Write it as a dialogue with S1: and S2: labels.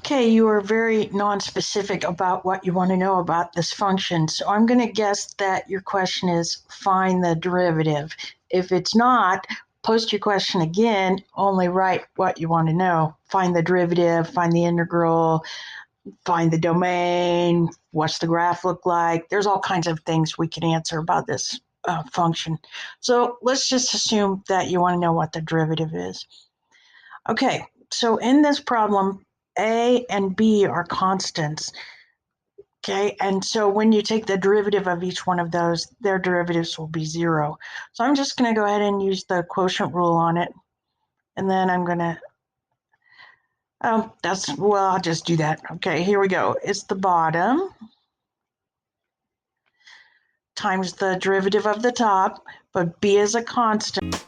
S1: Okay, you are very non-specific about what you want to know about this function. So I'm going to guess that your question is find the derivative. If it's not, post your question again, only write what you want to know. Find the derivative, find the integral, find the domain, what's the graph look like. There's all kinds of things we can answer about this function. So let's just assume that you want to know what the derivative is. Okay, so in this problem, a and b are constants. Okay, and so when you take the derivative of each one of those, their derivatives will be 0. So I'm just going to go ahead and use the quotient rule on it. And then I'm going to, I'll just do that. Okay, here we go. It's the bottom times the derivative of the top, but b is a constant.